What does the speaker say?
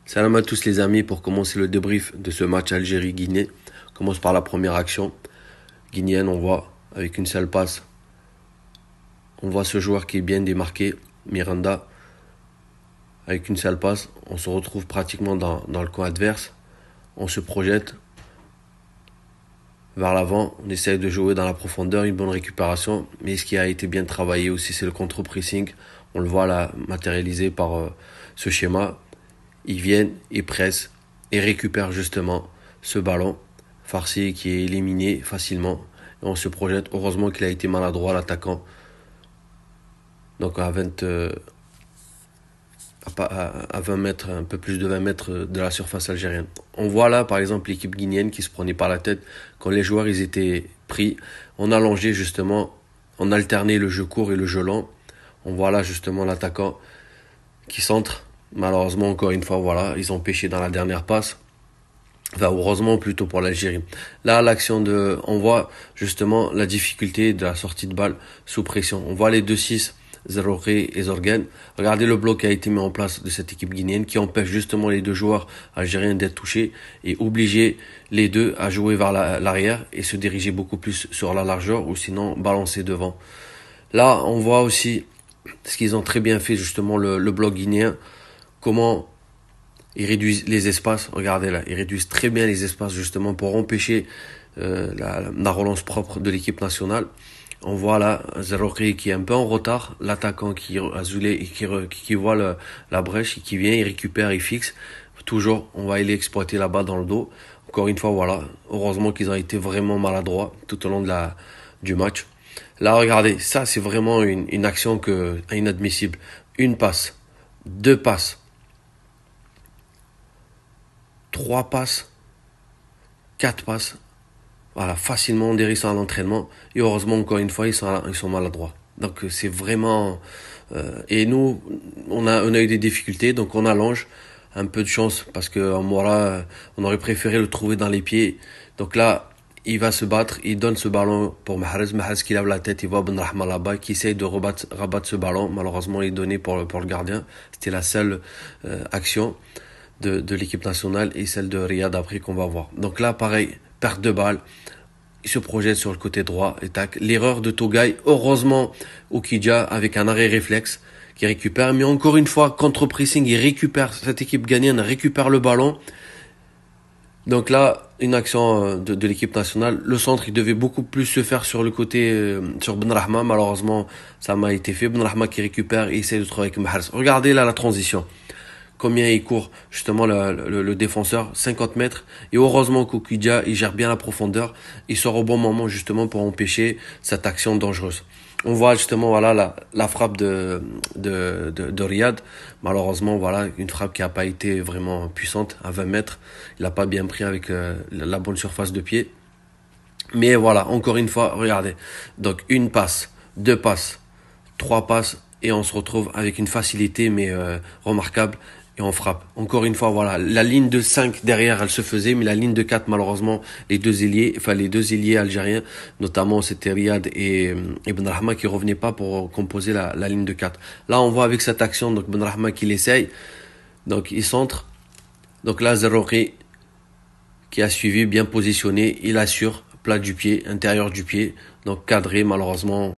Salam à tous les amis, pour commencer le débrief de ce match Algérie-Guinée. On commence par la première action guinéenne, on voit avec une seule passe. On voit ce joueur qui est bien démarqué, Miranda. Avec une seule passe, on se retrouve pratiquement dans le coin adverse. On se projette vers l'avant, on essaye de jouer dans la profondeur, une bonne récupération. Mais ce qui a été bien travaillé aussi, c'est le contre-pressing. On le voit là matérialisé par ce schéma. Ils viennent, ils pressent et récupèrent justement ce ballon. Farsi qui est éliminé facilement. Et on se projette. Heureusement qu'il a été maladroit, l'attaquant. Donc à 20 mètres, un peu plus de 20 mètres de la surface algérienne. On voit là par exemple l'équipe guinéenne qui se prenait par la tête quand les joueurs ils étaient pris. On a allongé justement, on alternait le jeu court et le jeu long. On voit là justement l'attaquant qui centre. Malheureusement, encore une fois, voilà, ils ont pêché dans la dernière passe. Enfin, heureusement plutôt pour l'Algérie. Là, on voit justement la difficulté de la sortie de balle sous pression. On voit les 2-6, Zerouki et Zorgen. Regardez le bloc qui a été mis en place de cette équipe guinéenne qui empêche justement les deux joueurs algériens d'être touchés et obliger les deux à jouer vers l'arrière et se diriger beaucoup plus sur la largeur ou sinon balancer devant. Là, on voit aussi ce qu'ils ont très bien fait justement le bloc guinéen. Comment ils réduisent les espaces, regardez là, ils réduisent très bien les espaces justement pour empêcher la relance propre de l'équipe nationale. On voit là Zerouki qui est un peu en retard, l'attaquant Azoulay qui voit la brèche et qui vient, il récupère, il fixe. Toujours, on va aller exploiter la balle dans le dos. Encore une fois, voilà, heureusement qu'ils ont été vraiment maladroits tout au long du match. Là, regardez, ça c'est vraiment une action inadmissible. Une passe, deux passes, 3 passes, 4 passes, voilà, facilement on dérive à l'entraînement. Et heureusement, encore une fois, ils sont maladroits. Donc c'est vraiment... et nous, on a eu des difficultés, donc on allonge. Un peu de chance, parce que Mora, on aurait préféré le trouver dans les pieds. Donc là, il va se battre, il donne ce ballon pour Mahrez. Mahrez qui lève la tête, il voit Benrahma là-bas, qui essaye de rabattre ce ballon. Malheureusement, il est donné pour le gardien. C'était la seule action de l'équipe nationale et celle de Riyad après qu'on va voir. Donc là, pareil, perte de balle. Il se projette sur le côté droit et tac. L'erreur de Togay. Heureusement, Okidja avec un arrêt réflexe qui récupère. Mais encore une fois, contre-pressing, il récupère, cette équipe gagnante récupère le ballon. Donc là, une action de l'équipe nationale. Le centre, il devait beaucoup plus se faire sur le côté, sur Benrahma. Malheureusement, ça m'a été fait. Benrahma qui récupère et essaie de trouver avec Mahrez. Regardez là la transition. Combien il court justement le défenseur, 50 mètres. Et heureusement qu'Okidja, il gère bien la profondeur. Il sort au bon moment justement pour empêcher cette action dangereuse. On voit justement voilà la frappe de Riyad. Malheureusement, voilà une frappe qui n'a pas été vraiment puissante à 20 mètres. Il n'a pas bien pris avec la bonne surface de pied. Mais voilà, encore une fois, regardez. Donc une passe, deux passes, trois passes et on se retrouve avec une facilité mais remarquable. Et on frappe. Encore une fois, voilà, la ligne de 5 derrière, elle se faisait, mais la ligne de 4, malheureusement, les deux ailiers algériens, notamment c'était Riyad et Benrahma qui revenaient pas pour composer la ligne de 4. Là, on voit avec cette action, donc Benrahma qui l'essaye, donc il centre. Donc là, Zerouki qui a suivi, bien positionné, il assure, plat du pied, intérieur du pied, donc cadré, malheureusement.